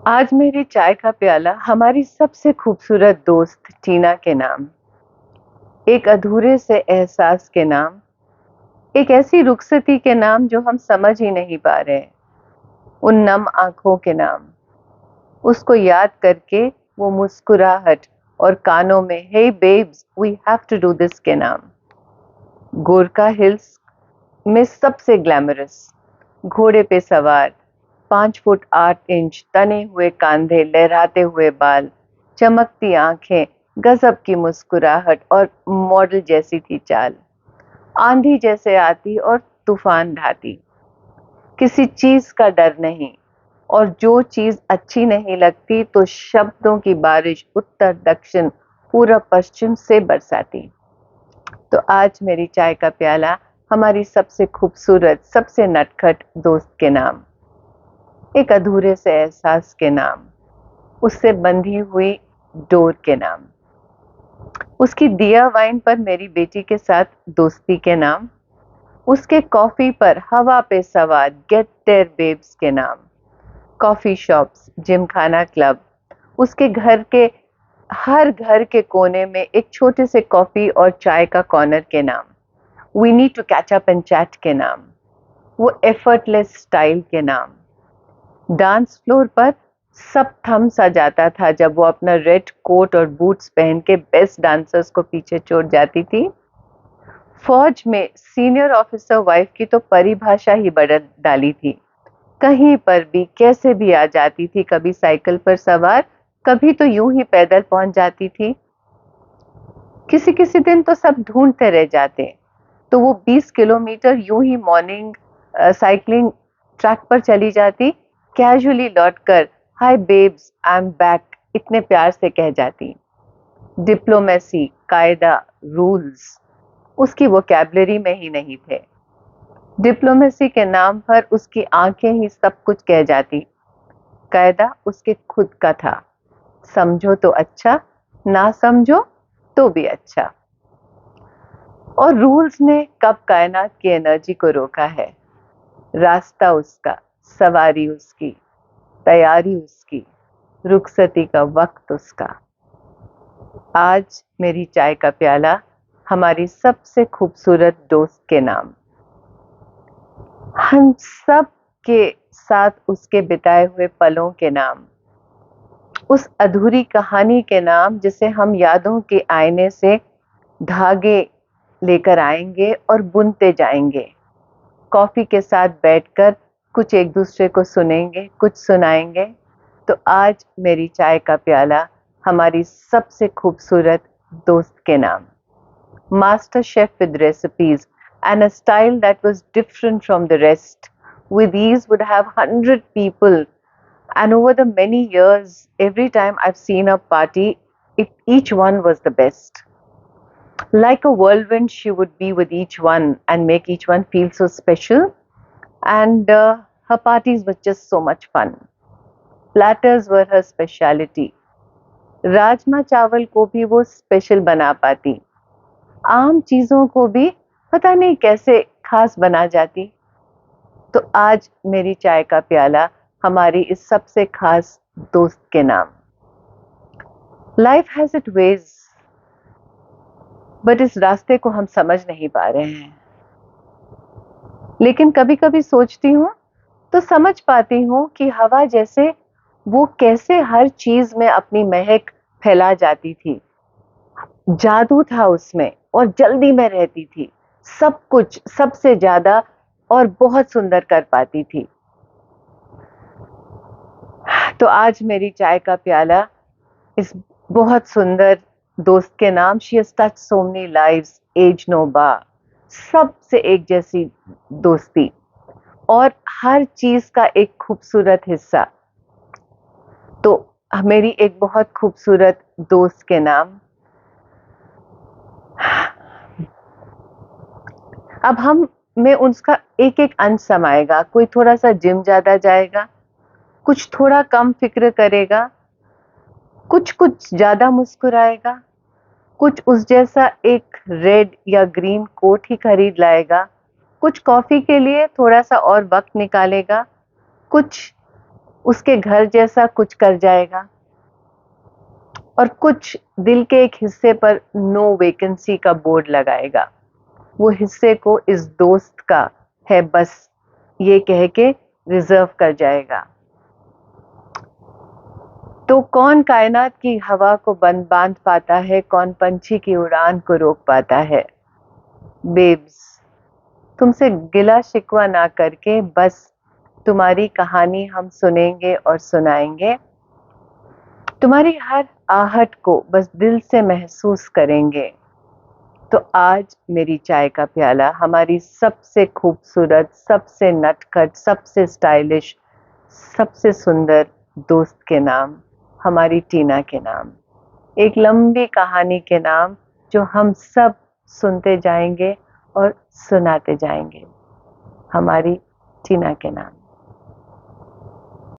आज मेरी चाय का प्याला हमारी सबसे खूबसूरत दोस्त टीना के नाम, एक अधूरे से एहसास के नाम, एक ऐसी रुखसती के नाम जो हम समझ ही नहीं पा रहे हैं, उन नम आंखों के नाम, उसको याद करके वो मुस्कुराहट और कानों में hey babes we have to do this के नाम, गोरका हिल्स में सबसे ग्लैमरस, घोड़े पे सवार, 5 फुट 8 इंच तने हुए कांधे, लहराते हुए बाल, चमकती आंखें, गजब की मुस्कुराहट और मॉडल जैसी थी चाल, आंधी जैसे आती और तूफान ढाती, किसी चीज का डर नहीं, और जो चीज अच्छी नहीं लगती तो शब्दों की बारिश उत्तर दक्षिण पूरब पश्चिम से बरसाती। तो आज मेरी चाय का प्याला हमारी सबसे खूबसूरत, सबसे नटखट दोस्त के नाम, एक अधूरे से एहसास के नाम, उससे बंधी हुई डोर के नाम, उसकी दिया वाइन पर मेरी बेटी के साथ दोस्ती के नाम, उसके कॉफी पर हवा पे सवार गेट देयर बेब्स के नाम, कॉफी शॉप्स, जिमखाना क्लब, उसके घर के हर घर के कोने में एक छोटे से कॉफी और चाय का कॉर्नर के नाम, we need to catch up and chat के नाम, वो एफर्टलेस स्टाइल के नाम, डांस फ्लोर पर सब थम सा जाता था जब वो अपना रेड कोट और बूट्स पहन के बेस्ट डांसर्स को पीछे छोड़ जाती थी। फौज में सीनियर ऑफिसर वाइफ की तो परिभाषा ही बदल डाली थी, कहीं पर भी कैसे भी आ जाती थी, कभी साइकिल पर सवार, कभी तो यूं ही पैदल पहुंच जाती थी। किसी किसी दिन तो सब ढूंढते रह जाते, तो वो 20 किलोमीटर यूं ही मॉर्निंग साइकिलिंग ट्रैक पर चली जाती, कैजुअली लौटकर हाय बेब्स आई एम बैक इतने प्यार से कह जाती। डिप्लोमेसी, कायदा, रूल्स उसकी वोकैबुलरी में ही नहीं थे। डिप्लोमेसी के नाम पर उसकी आंखें ही सब कुछ कह जाती, कायदा उसके खुद का था, समझो तो अच्छा, ना समझो तो भी अच्छा। और रूल्स ने कब कायनात की एनर्जी को रोका है, रास्ता उसका, सवारी उसकी, तैयारी उसकी, रुखसती का वक्त उसका। आज मेरी चाय का प्याला हमारी सबसे खूबसूरत दोस्त के नाम, हम सब के साथ उसके बिताए हुए पलों के नाम, उस अधूरी कहानी के नाम जिसे हम यादों के आईने से धागे लेकर आएंगे और बुनते जाएंगे, कॉफी के साथ बैठकर कुछ एक दूसरे को सुनेंगे, कुछ सुनाएंगे। तो आज मेरी चाय का प्याला हमारी सबसे खूबसूरत दोस्त के नाम, master chef with recipes and a style that was different from the rest. With ease would have 100 people, and over the many years, every time I've seen a party, each one was the best. Like a whirlwind, she would be with each one and make each one feel so special. And her parties were just so much fun. Platters were her speciality. Rajma चावल को भी वो special बना पाती, आम चीजों को भी पता नहीं कैसे खास बना जाती। तो आज मेरी चाय का प्याला हमारी इस सबसे खास दोस्त के नाम। Life has it ways, but इस रास्ते को हम समझ नहीं पा रहे हैं, लेकिन कभी कभी सोचती हूँ तो समझ पाती हूँ कि हवा जैसे वो कैसे हर चीज में अपनी महक फैला जाती थी, जादू था उसमें और जल्दी में रहती थी, सब कुछ सबसे ज्यादा और बहुत सुंदर कर पाती थी। तो आज मेरी चाय का प्याला इस बहुत सुंदर दोस्त के नाम, she has touched so many lives, as नो बा, सबसे एक जैसी दोस्ती और हर चीज का एक खूबसूरत हिस्सा। तो मेरी एक बहुत खूबसूरत दोस्त के नाम, अब हम में उसका एक एक अंश समाएगा, कोई थोड़ा सा जिम ज्यादा जाएगा, कुछ थोड़ा कम फिक्र करेगा, कुछ कुछ ज्यादा मुस्कुराएगा, कुछ उस जैसा एक रेड या ग्रीन कोट ही खरीद लाएगा, कुछ कॉफी के लिए थोड़ा सा और वक्त निकालेगा, कुछ उसके घर जैसा कुछ कर जाएगा, और कुछ दिल के एक हिस्से पर नो वैकेंसी का बोर्ड लगाएगा। वो हिस्से को इस दोस्त का है बस ये कह के रिजर्व कर जाएगा। तो कौन कायनात की हवा को बांध पाता है, कौन पंछी की उड़ान को रोक पाता है। बेब्स, तुमसे गिला शिकवा ना करके बस तुम्हारी कहानी हम सुनेंगे और सुनाएंगे। तुम्हारी हर आहट को बस दिल से महसूस करेंगे। तो आज मेरी चाय का प्याला हमारी सबसे खूबसूरत, सबसे नटखट, सबसे स्टाइलिश, सबसे सुंदर दोस्त के नाम, हमारी टीना के नाम, एक लंबी कहानी के नाम जो हम सब सुनते जाएंगे और सुनाते जाएंगे, हमारी टीना के नाम।